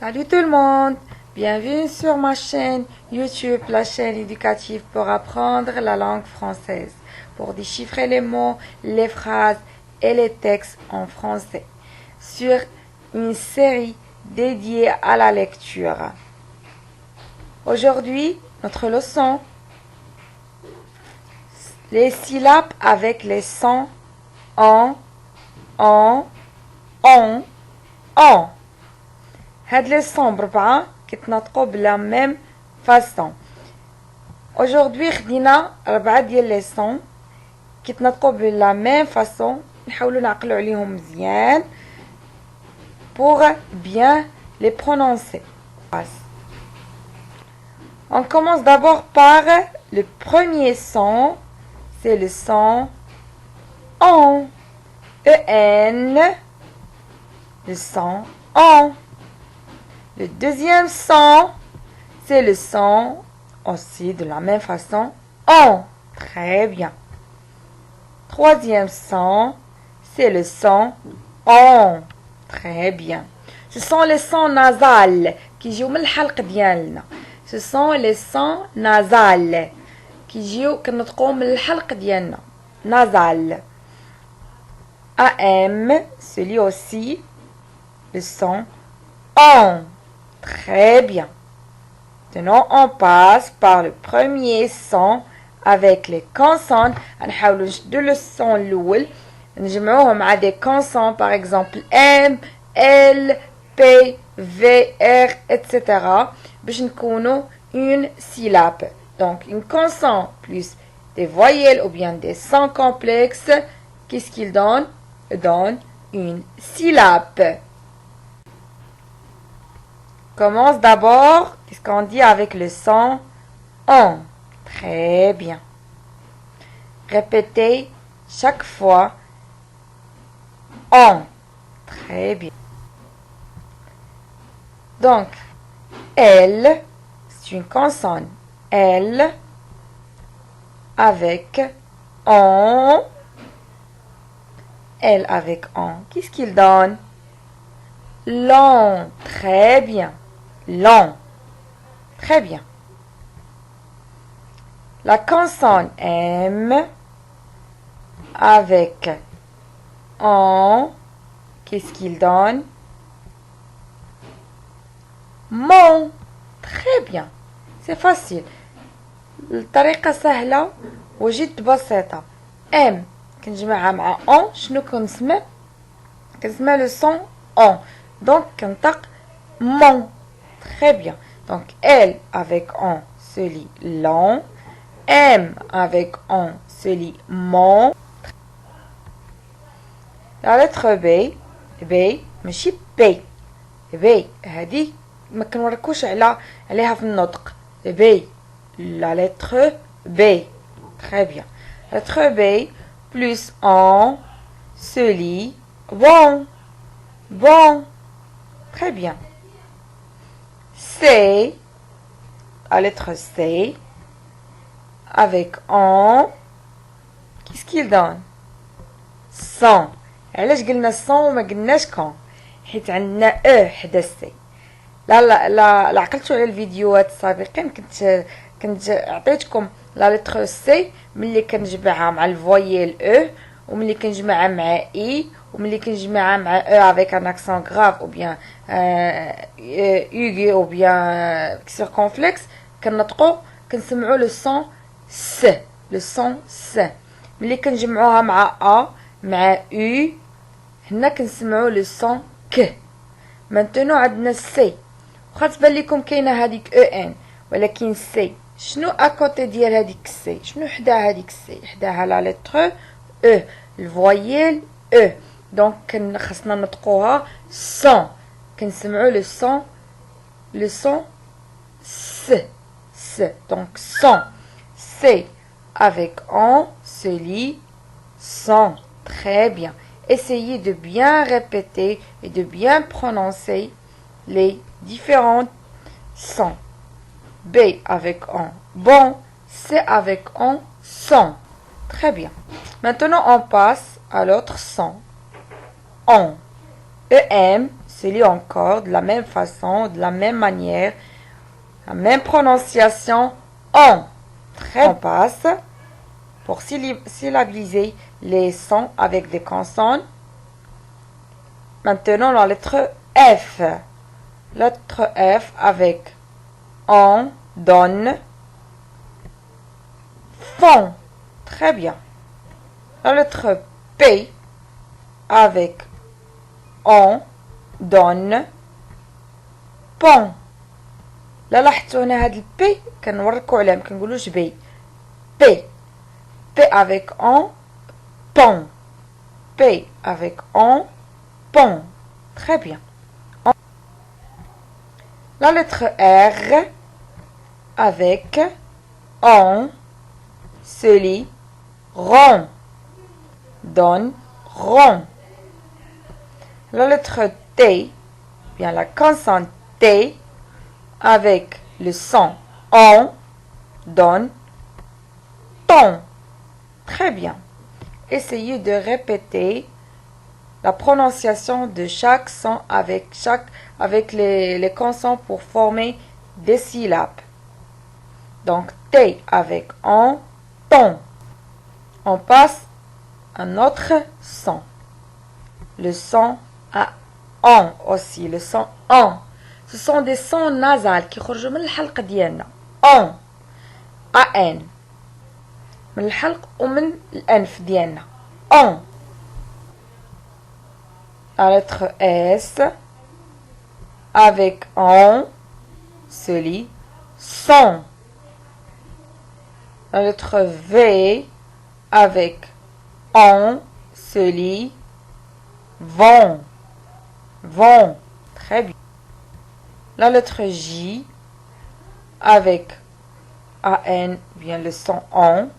Salut tout le monde, bienvenue sur ma chaîne YouTube, la chaîne éducative pour apprendre la langue française, pour déchiffrer les mots, les phrases et les textes en français, sur une série dédiée à la lecture. Aujourd'hui, notre leçon, les syllabes avec les sons en, on. هاد لي سون بربعة كيتنطقوا بلا ميم فاسون. aujourd'hui خدينا 4 ديال لي سون كيتنطقوا بلا ميم فاسون، نحاولوا نعقلوا عليهم مزيان pour bien les prononcer. On commence d'abord par le premier son, c'est le son on, en, le son on. Le deuxième son, c'est le son aussi de la même façon, on. Très bien. Troisième son, c'est le son on. Très bien. Ce sont les sons nasales qui jouent من الحلق ديالنا. Ce sont les sons nasales qui jouent كنطقوا من الحلق ديالنا. Nasal. AM, celui aussi, le son on. Très bien. Maintenant, on passe par le premier son avec les consonnes. نحاولوا نشدوا le son الأول نجمعوه مع des consonnes par exemple M, L, P, V, R, etc. باش نكونوا une syllabe. Donc, une consonne plus des voyelles ou bien des sons complexes, qu'est-ce qu'il donne? Donne une syllabe. Commence d'abord, qu'est-ce qu'on dit avec le son on. Très bien. Répétez chaque fois on. Très bien. Donc, elle, c'est une consonne. Elle avec on. Elle avec on. Qu'est-ce qu'il donne? Long. Très bien. Long. Très bien. La consonne M avec on, qu'est-ce qu'il donne? Mon. Très bien. C'est facile. الطريقة سهلة وجد بسيطة. M كنجمعها مع on شنو كنسمع؟ كنسمع le son on. Donc كنطق mon. Très bien. Donc, elle avec on se lit long. M avec on se lit mon. La lettre B. B ماشي B. B هذه ما كنوريكوش عليها في النطق. B. La lettre B. Très bien. La lettre B plus on se lit bon. Bon. Très bien. C, la lettre C, avec on, qu'est-ce qu'il donne? Son. علاش قلنا son وما قلناش كون؟ حيت عندنا او حدا السي. لا عقلتوا على الفيديوهات السابقين كنت عطيتكم لا لتر سي ملي كنجمعها مع الفويل او وملي كنجمعها مع اي وملي كنجمعها مع او avec un accent grave ou bien aigu ou bien circonflexe كنطقوا كنسمعوا le son س. le son س. ملي كنجمعوها مع ا مع u هنا كنسمعوا le son ك. maintenant عندنا سي واخا تبان لكم كاينه هذيك او ان ولكن سي شنو اكوتي ديال هذيك سي؟ شنو حداها هذيك سي؟ حداها لا لتر او الفويل او. دونك خاصنا نطقوها سون كنسمعوا le son s. Donc son. C avec on se lit son. Très bien. Essayez de bien répéter et de bien prononcer les différents sons. B avec on bon. C avec on son. Très bien. Maintenant on passe à l'autre son. On. EM celui encore, de la même façon, de la même manière, la même prononciation, on. Très, on passe pour syllabiser les sons avec des consonnes. Maintenant, la lettre F. Lettre F avec on, donne, font. Très bien. La lettre P avec on, donne, pont. لا لاحظتوا هنا هاد البي كنوركو عليه مكنقولوش بي بي P avec on, pont. P avec on, pont. Très bien. La lettre R avec on, se lit, rond. Donne, rond. La lettre T, bien la consonne T avec le son on, donne, ton. Très bien. Essayez de répéter la prononciation de chaque son avec les consonnes pour former des syllabes. Donc, T avec on, ton. On passe à un autre son. Le son à on aussi, le son on. Ce sont des sons nasales qui خرجوا من الحلق ديالنا. on, an. من الحلق ومن الأنف ديالنا. on. La lettre S avec on se lit son. La lettre V avec on se lit vont. Vont. Très bien. La lettre J avec an vient le son on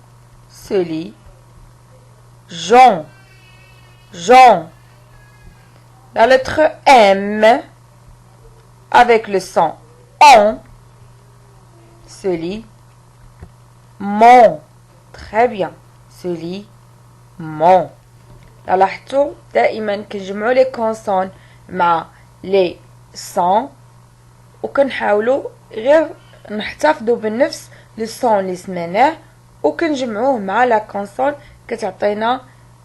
se lit Jean. Jean. La lettre M avec le son on se lit mon. Très bien. Se lit mon. لاحظتوا دائما كنجمعوا لي كونسون مع لي سون وكنحاولوا غير نحتفظوا بنفس لو سون اللي سمعناه وكنجمعوه مع لا كونسون كتعطينا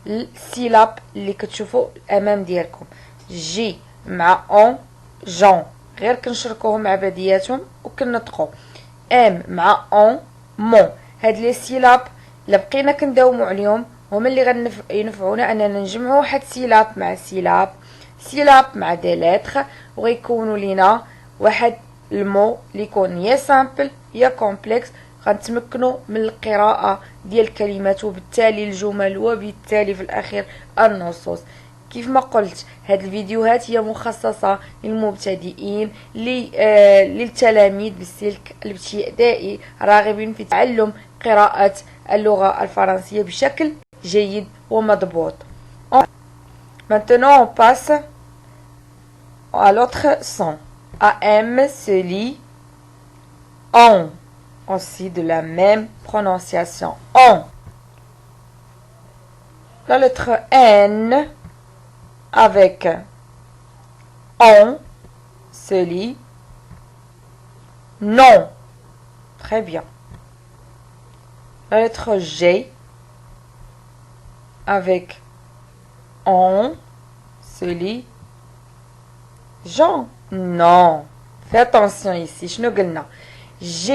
السيلاب اللي كتشوفوا الامام ديالكم. جي مع اون جون غير كنشركوهم مع بعضياتهم وكنطقوا. ام مع اون مون. هاد لي سيلاب الا بقينا كنداوموا عليهم هما اللي غينفعونا اننا نجمعوا واحد سيلاب مع سيلاب مع دي لتر وغيكونوا لينا واحد المو اللي يكون يا سامبل يا كومبلكس غنتمكنوا من القراءه ديال الكلمات وبالتالي الجمل وبالتالي في الاخير النصوص. كيف ما قلت هاد الفيديوهات هي مخصصه للمبتدئين للتلاميذ بالسلك الابتدائي راغبين في تعلم قراءه اللغه الفرنسيه بشكل جيد ومضبوط. Maintenant on passe à l'autre son. AM se lit on. Aussi de la même prononciation. On. La lettre N avec on se lit non. Très bien. La lettre G avec on se lit Jean. Non. Fais attention ici. شنو قلنا G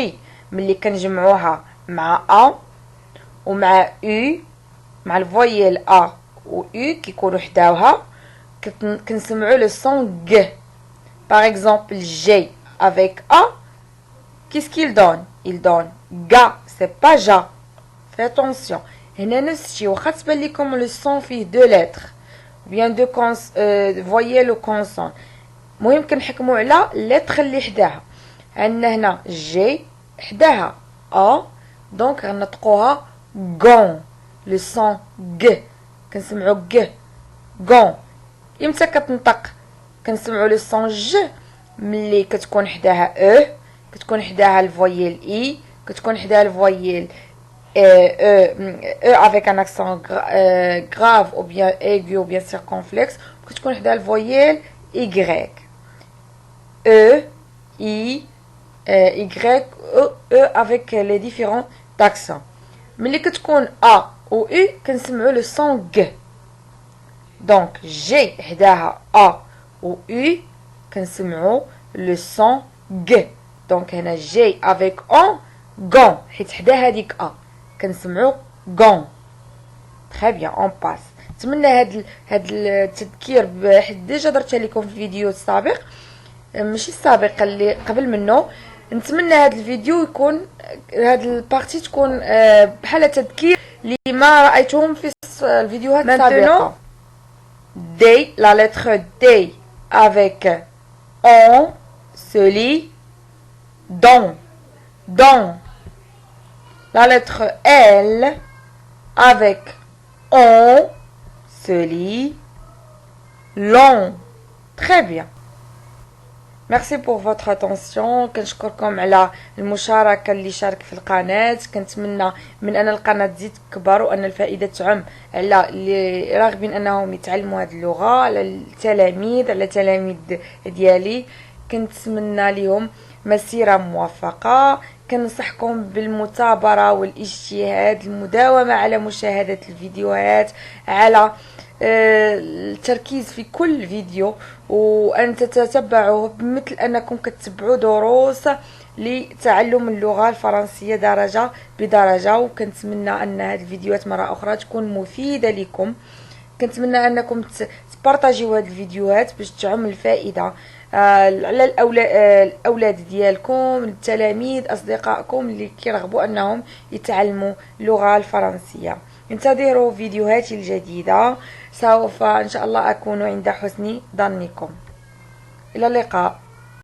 ملي كنجمعوها مع A ومع U مع الفويل A و U كيكونوا حداوها كنسمعوا le son G. Par exemple G avec A qu'est-ce qu'il donne? Il donne ga. C'est pas ja. Fais attention. هنا نفس الشيء واخا تبان لكم لو سون فيه دو لتر بيان دو فويل و كونسون المهم كنحكموا على اللتر اللي حداها. عندنا هنا جي حداها ا دونك غنطقوها غون لو سون غ كنسمعوا غ غون. امتى كتنطق كنسمعوا لو سون ج ملي كتكون حداها او كتكون حداها الفويل اي كتكون حداها الفويل avec un accent grave ou bien aigu ou bien circonflexe كتكون حدا الفويل Y. E, I, Y, E avec les différents accents. ملي كتكون A و U كنسمعو le son G. Donc G حداها A و U كنسمعو le son G. Donc هنا G avec on gon حيت حدا هاديك A كنسمعو gon. Très bien, on passe. نتمنى هاد التذكير حيت ديجا درتها لكم في الفيديو السابق، ماشي السابق اللي قبل منه. نتمنى هاد الفيديو يكون هاد البارتي تكون بحال تذكير لما رأيتهم في الفيديوهات السابقة. D, la lettre D avec on se lit don, don. La lettre L avec on se lit long. Très bien. Merci pour votre attention. كنشكركم على المشاركة اللي شارك في القناة. كنتمنى من أن القناة تزيد تكبر وأن الفائدة تعم على اللي راغبين أنهم يتعلموا هذه اللغة، على التلاميذ، على التلاميذ ديالي. كنتمنى لهم مسيرة موفقة. كنصحكم بالمثابرة والاجتهاد، المداومة على مشاهدة الفيديوهات، على التركيز في كل فيديو، وأن تتتبعوا مثل أنكم كتتبعوا دروس لتعلم اللغة الفرنسية درجة بدرجة. وكنتمنى أن هذه الفيديوهات مرة أخرى تكون مفيدة لكم. كنتمنى أنكم تبارطاجيو هذه الفيديوهات باش تعم الفائدة على الأولاد ديالكم، التلاميذ، أصدقائكم اللي كيرغبوا أنهم يتعلموا اللغة الفرنسية. انتظروا فيديوهاتي الجديدة، سوف إن شاء الله أكون عند حسن ظنكم. إلى اللقاء.